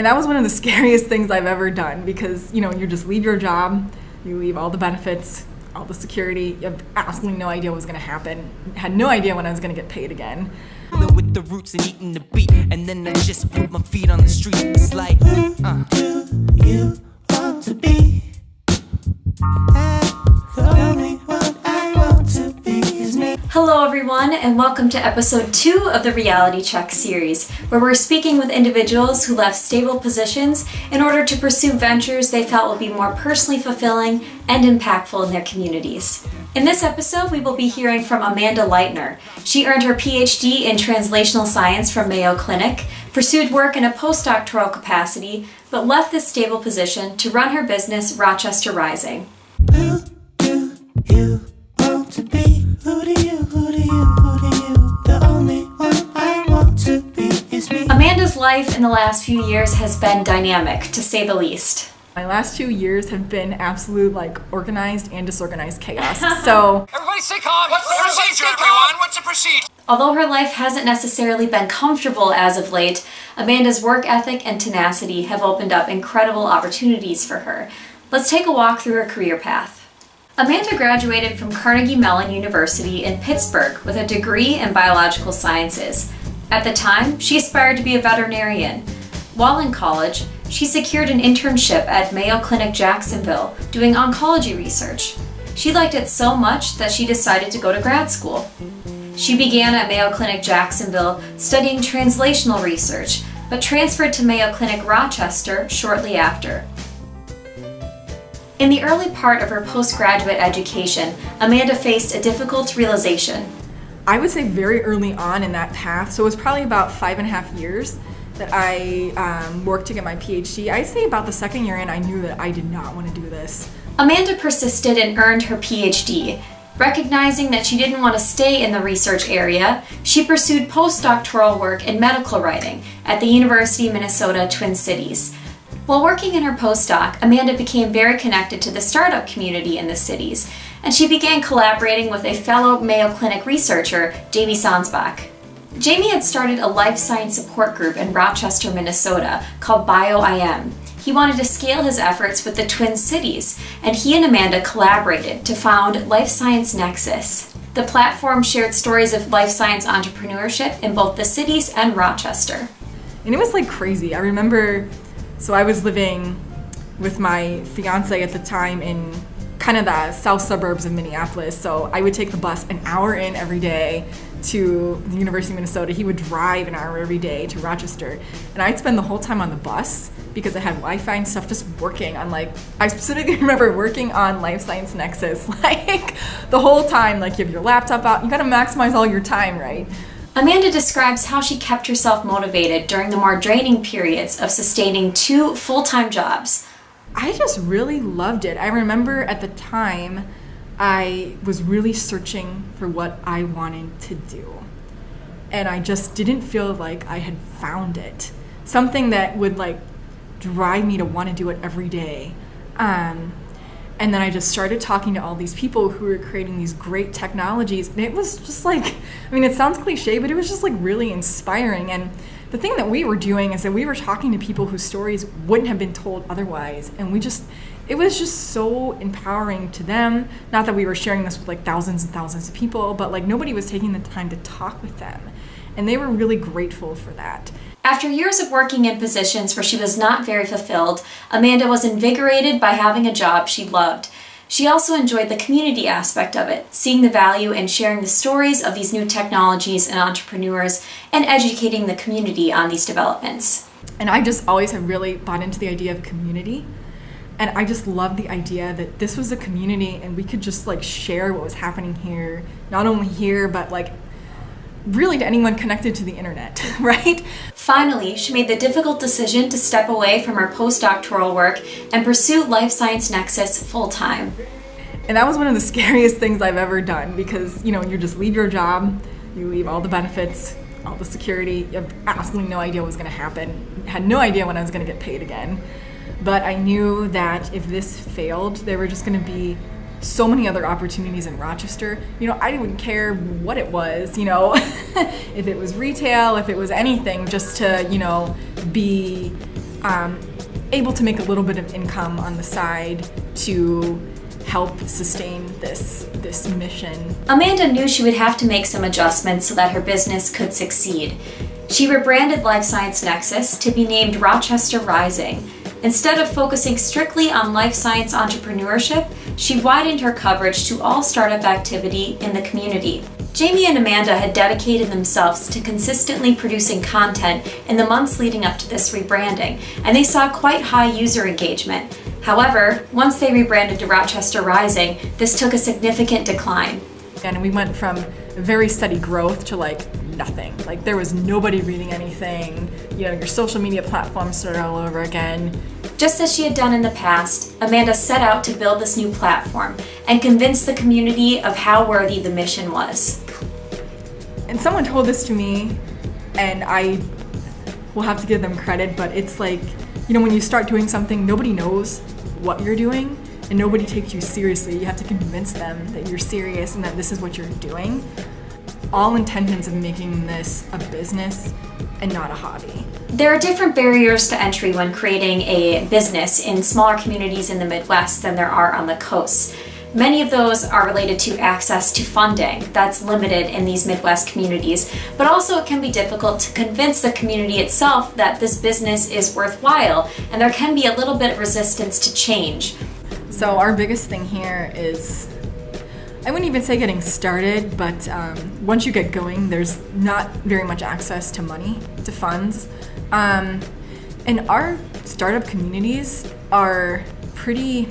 And that was one of the scariest things I've ever done because, you just leave your job, you leave all the benefits, all the security, you have absolutely no idea what was going to happen, had no idea when I was going to get paid again. With the roots and eating the beat, and then I just put my feet on the street. It's like, who do you want to be? The only one I want to be is me. Hello everyone, and welcome to episode 2 of the Reality Check series, where we're speaking with individuals who left stable positions in order to pursue ventures they felt would be more personally fulfilling and impactful in their communities. In this episode, we will be hearing from Amanda Leightner. She earned her PhD in translational science from Mayo Clinic, pursued work in a postdoctoral capacity, but left this stable position to run her business, Rochester Rising. Who do you want to be? Who do you? The only one I want to be is me. Amanda's life in the last few years has been dynamic, to say the least. My last 2 years have been absolute, organized and disorganized chaos. So, everybody stay calm. What's the procedure, everyone? What's the procedure? Although her life hasn't necessarily been comfortable as of late, Amanda's work ethic and tenacity have opened up incredible opportunities for her. Let's take a walk through her career path. Amanda graduated from Carnegie Mellon University in Pittsburgh with a degree in biological sciences. At the time, she aspired to be a veterinarian. While in college, she secured an internship at Mayo Clinic Jacksonville doing oncology research. She liked it so much that she decided to go to grad school. She began at Mayo Clinic Jacksonville studying translational research, but transferred to Mayo Clinic Rochester shortly after. In the early part of her postgraduate education, Amanda faced a difficult realization. I would say very early on in that path, so it was probably about 5.5 years that I worked to get my PhD. I'd say about the second year in, I knew that I did not want to do this. Amanda persisted and earned her PhD. Recognizing that she didn't want to stay in the research area, she pursued postdoctoral work in medical writing at the University of Minnesota Twin Cities. While working in her postdoc, Amanda became very connected to the startup community in the cities, and she began collaborating with a fellow Mayo Clinic researcher, Jamie Sonsbach. Jamie had started a life science support group in Rochester, Minnesota called BioIM. He wanted to scale his efforts with the Twin Cities, and he and Amanda collaborated to found Life Science Nexus. The platform shared stories of life science entrepreneurship in both the cities and Rochester. And it was crazy. I remember, so I was living with my fiance at the time in kind of the south suburbs of Minneapolis. So I would take the bus an hour in every day to the University of Minnesota. He would drive an hour every day to Rochester. And I'd spend the whole time on the bus because I had Wi-Fi and stuff just working on I specifically remember working on Life Science Nexus, the whole time, you have your laptop out, you gotta maximize all your time, right? Amanda describes how she kept herself motivated during the more draining periods of sustaining 2 full-time jobs. I just really loved it. I remember at the time, I was really searching for what I wanted to do. And I just didn't feel like I had found it. Something that would drive me to want to do it every day. And then I just started talking to all these people who were creating these great technologies. And it was just it sounds cliche, but it was just really inspiring. And the thing that we were doing is that we were talking to people whose stories wouldn't have been told otherwise. And it was just so empowering to them. Not that we were sharing this with thousands and thousands of people, but nobody was taking the time to talk with them. And they were really grateful for that. After years of working in positions where she was not very fulfilled, Amanda was invigorated by having a job she loved. She also enjoyed the community aspect of it, seeing the value in sharing the stories of these new technologies and entrepreneurs and educating the community on these developments. And I just always have really bought into the idea of community. And I just love the idea that this was a community and we could just share what was happening here, not only here, but really to anyone connected to the internet, right? Finally, she made the difficult decision to step away from her postdoctoral work and pursue Life Science Nexus full-time. And that was one of the scariest things I've ever done because, you just leave your job, you leave all the benefits, all the security, you have absolutely no idea what was going to happen, had no idea when I was going to get paid again. But I knew that if this failed, there were just going to be so many other opportunities in Rochester. I didn't care what it was, if it was retail, if it was anything, just to, be able to make a little bit of income on the side to help sustain this mission. Amanda knew she would have to make some adjustments so that her business could succeed. She rebranded Life Science Nexus to be named Rochester Rising. Instead of focusing strictly on life science entrepreneurship, she widened her coverage to all startup activity in the community. Jamie and Amanda had dedicated themselves to consistently producing content in the months leading up to this rebranding, and they saw quite high user engagement. However, once they rebranded to Rochester Rising, this took a significant decline. And we went from very steady growth to like nothing. Like there was nobody reading anything. You know, your social media platforms started all over again. Just as she had done in the past, Amanda set out to build this new platform and convince the community of how worthy the mission was. And someone told this to me, and I will have to give them credit, but it's like, you know, when you start doing something, nobody knows what you're doing and nobody takes you seriously. You have to convince them that you're serious and that this is what you're doing. All intentions of making this a business and not a hobby. There are different barriers to entry when creating a business in smaller communities in the Midwest than there are on the coast. Many of those are related to access to funding that's limited in these Midwest communities, but also it can be difficult to convince the community itself that this business is worthwhile, and there can be a little bit of resistance to change. So our biggest thing here is, I wouldn't even say getting started, but once you get going, there's not very much access to money, to funds. And our startup communities are pretty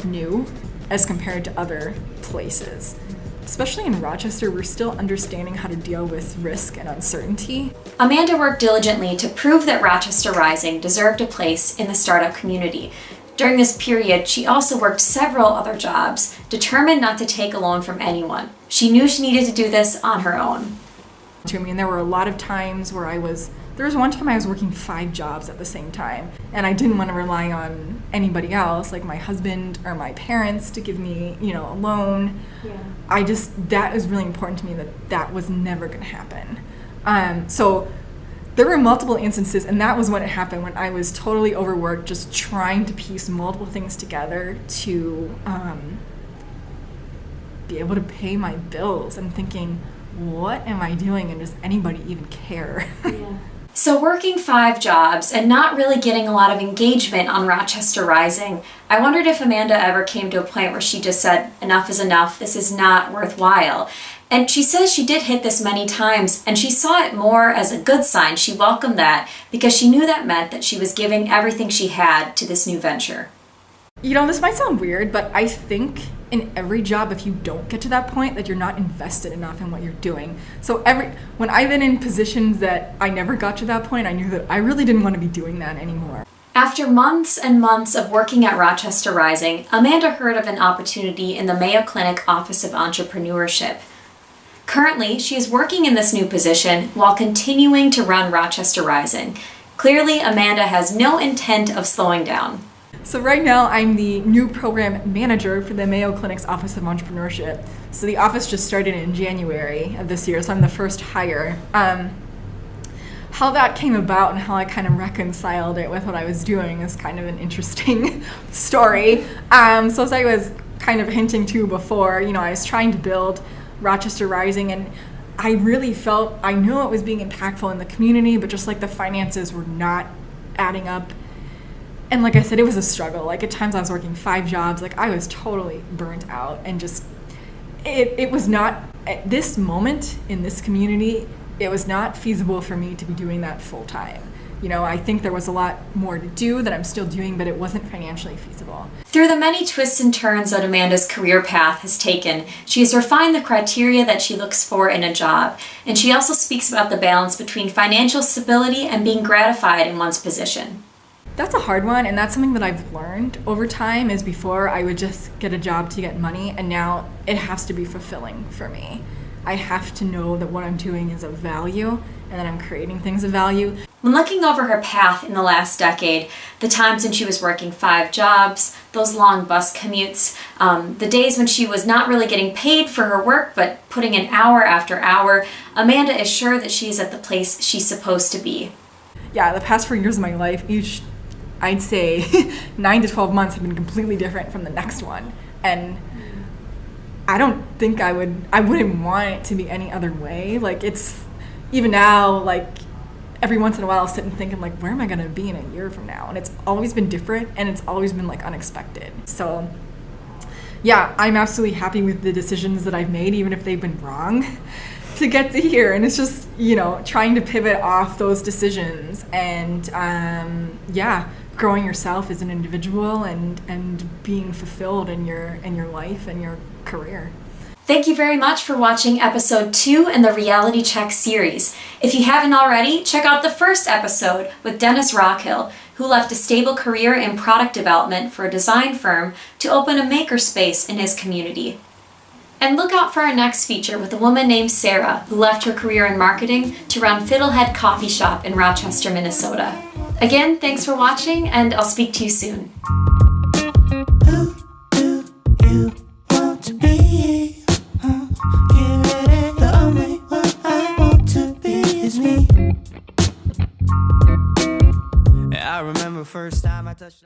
new as compared to other places. Especially in Rochester, we're still understanding how to deal with risk and uncertainty. Amanda worked diligently to prove that Rochester Rising deserved a place in the startup community. During this period, she also worked several other jobs, determined not to take a loan from anyone. She knew she needed to do this on her own. I mean, there were a lot of times where there was one time I was working 5 jobs at the same time, and I didn't want to rely on anybody else, like my husband or my parents, to give me, you know, a loan. Yeah. That was really important to me that was never going to happen. So there were multiple instances, and that was when it happened, when I was totally overworked, just trying to piece multiple things together to be able to pay my bills, and thinking, what am I doing, and does anybody even care? Yeah. So working 5 jobs and not really getting a lot of engagement on Rochester Rising, I wondered if Amanda ever came to a point where she just said, enough is enough, this is not worthwhile. And she says she did hit this many times, and she saw it more as a good sign. She welcomed that because she knew that meant that she was giving everything she had to this new venture. You know, this might sound weird, but I think in every job, if you don't get to that point, that you're not invested enough in what you're doing. So when I've been in positions that I never got to that point, I knew that I really didn't want to be doing that anymore. After months and months of working at Rochester Rising, Amanda heard of an opportunity in the Mayo Clinic Office of Entrepreneurship. Currently, she is working in this new position while continuing to run Rochester Rising. Clearly, Amanda has no intent of slowing down. So right now, I'm the new program manager for the Mayo Clinic's Office of Entrepreneurship. So the office just started in January of this year, so I'm the first hire. How that came about and how I kind of reconciled it with what I was doing is kind of an interesting story. So as I was kind of hinting to before, you know, I was trying to build Rochester Rising, and I really felt, I knew it was being impactful in the community, but just like the finances were not adding up. And like I said, it was a struggle. Like at times I was working 5 jobs, like I was totally burnt out, and just, it was not, at this moment in this community, it was not feasible for me to be doing that full time. You know, I think there was a lot more to do that I'm still doing, but it wasn't financially feasible. Through the many twists and turns that Amanda's career path has taken, she has refined the criteria that she looks for in a job, and she also speaks about the balance between financial stability and being gratified in one's position. That's a hard one, and that's something that I've learned over time. Is before I would just get a job to get money, and now it has to be fulfilling for me. I have to know that what I'm doing is of value and that I'm creating things of value. When looking over her path in the last decade, the times when she was working 5 jobs, those long bus commutes, the days when she was not really getting paid for her work but putting in hour after hour, Amanda is sure that she's at the place she's supposed to be. yeah, the past 4 years of my life, each, I'd say 9 to 12 months have been completely different from the next one. And I don't think I wouldn't want it to be any other way. Like, it's, even now, like, every once in a while I'll sit and think, I'm like, where am I gonna be in a year from now? And it's always been different, and it's always been like unexpected. So yeah, I'm absolutely happy with the decisions that I've made, even if they've been wrong, to get to here. And it's just, you know, trying to pivot off those decisions and yeah, growing yourself as an individual and being fulfilled in your life and your career. Thank you very much for watching episode 2 in the Reality Check series. If you haven't already, check out the first episode with Dennis Rockhill, who left a stable career in product development for a design firm to open a makerspace in his community. And look out for our next feature with a woman named Sarah, who left her career in marketing to run Fiddlehead Coffee Shop in Rochester, Minnesota. Again, thanks for watching, and I'll speak to you soon. Who do you want to be? Get ready, the only one I want to be is me. I remember first time I touched